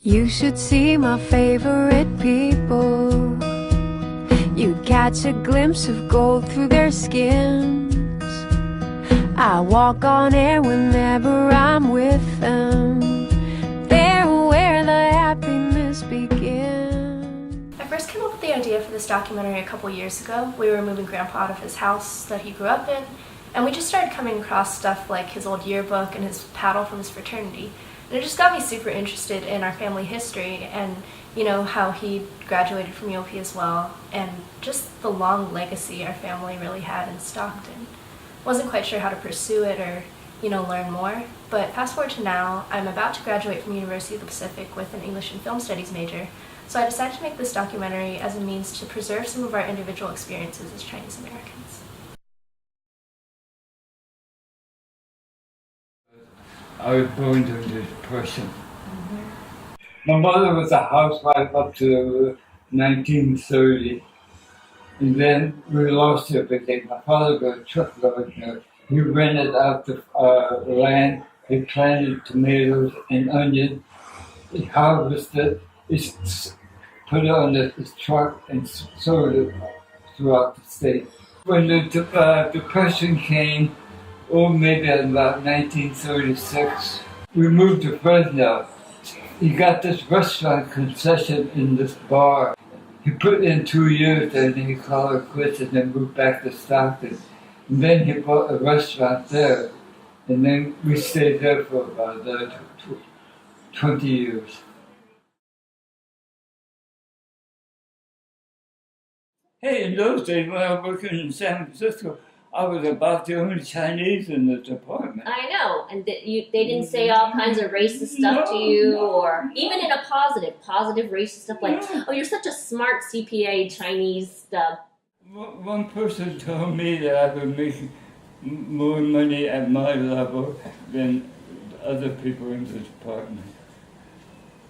You should see my favorite people. You'd catch a glimpse of gold through their skins. I walk on air whenever I'm with them. They're where the happiness begins. I first came up with the idea for this documentary a couple years ago. We were moving Grandpa out of his house that he grew up in, and we just started coming across stuff like his old yearbook and his paddle from his fraternity. And it just got me super interested in our family history and, you know, how he graduated from UOP as well, and just the long legacy our family really had in Stockton. Wasn't quite sure how to pursue it or, you know, learn more, but fast forward to now, I'm about to graduate from University of the Pacific with an English and Film Studies major, so I decided to make this documentary as a means to preserve some of our individual experiences as Chinese Americans. I was born into this depression. My mother was a housewife up to 1930, and then we lost everything. My father was a truckload. He rented out the land. He planted tomatoes and onions. He harvested. He put it on his truck and sold it throughout the state. When the depression came, maybe about 1936, we moved to Fresno. He got this restaurant concession in this bar. He put in 2 years and then he called it quits and then moved back to Stockton. And then he bought a restaurant there. And then we stayed there for about 20 years. Hey, in those days when I was working in San Francisco, I was about the only Chinese in the department. I know, and they didn't say all kinds of racist stuff to you, or even in a positive racist stuff like, oh, you're such a smart CPA Chinese stuff. One person told me that I would make more money at my level than other people in the department.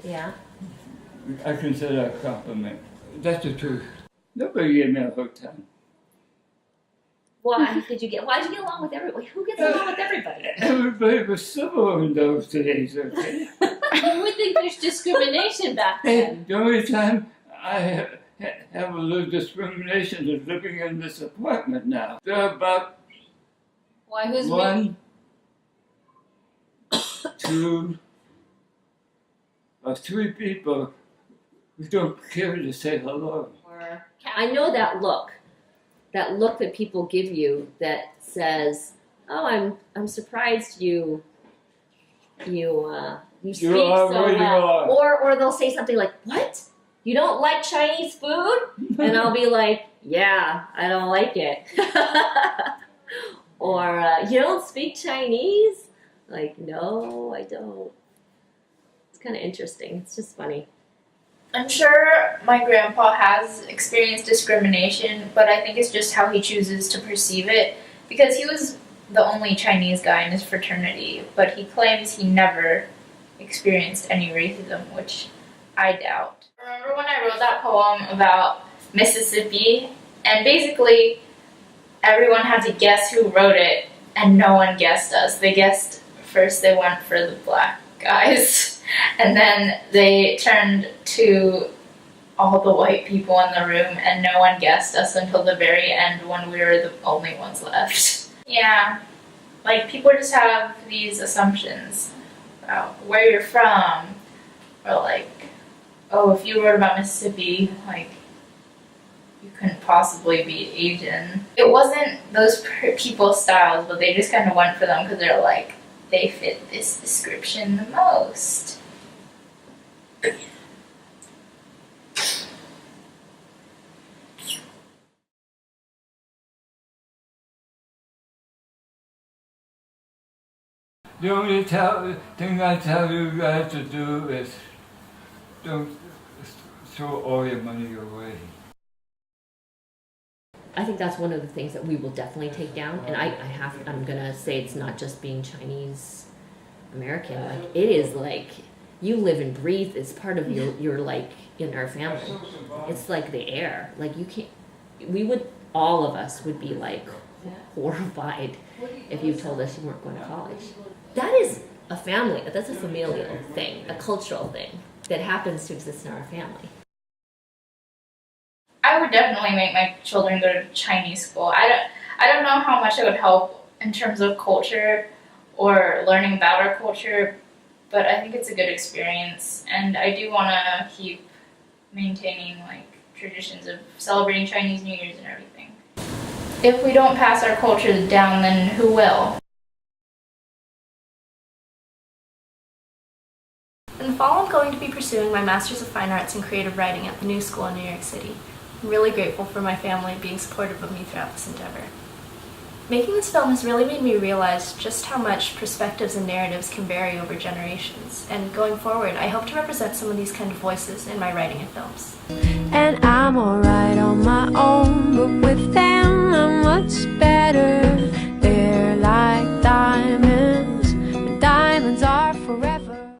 Yeah. I consider that a compliment. That's the truth. Nobody gave me a hard time. Why did you get along with everybody? Who gets along with everybody? Everybody was civil in those days, okay? You would think there's discrimination back then. The only time I have a little discrimination is living in this apartment now. There are about Why? Who's one, two, or three people who don't care to say hello. I know that look that people give you that says, "Oh, I'm surprised you speak so well," or they'll say something like, "What? You don't like Chinese food?" And I'll be like, "Yeah, I don't like it." Or you don't speak Chinese? Like, no, I don't. It's kind of interesting. It's just funny. I'm sure my grandpa has experienced discrimination, but I think it's just how he chooses to perceive it, because he was the only Chinese guy in his fraternity, but he claims he never experienced any racism, which I doubt. Remember when I wrote that poem about Mississippi? And basically, everyone had to guess who wrote it, and no one guessed us. They guessed first, they went for the black guys. And then they turned to all the white people in the room, and no one guessed us until the very end when we were the only ones left. Yeah, like people just have these assumptions about where you're from, or like, oh, if you wrote about Mississippi, like, you couldn't possibly be Asian. It wasn't those people's styles, but they just kind of went for them because they're like, they fit this description the most. The only thing I tell you guys to do is don't throw all your money away. I think that's one of the things that we will definitely take down, and I'm gonna say it's not just being Chinese American. Like, it is like you live and breathe. It's part of your like in our family. It's like the air. Like, you can't. All of us would be like horrified if you told us you weren't going to college. That is a family. That's a familial thing, a cultural thing. that happens to exist in our family. I would definitely make my children go to Chinese school. I don't know how much it would help in terms of culture or learning about our culture, but I think it's a good experience, and I do want to keep maintaining like traditions of celebrating Chinese New Year's and everything. If we don't pass our culture down, then who will? In the fall, I'm going to be pursuing my Master's of Fine Arts in Creative Writing at the New School in New York City. I'm really grateful for my family being supportive of me throughout this endeavor. Making this film has really made me realize just how much perspectives and narratives can vary over generations, and going forward, I hope to represent some of these kind of voices in my writing and films. And I'm alright on my own, but with them I'm much better. They're like diamonds.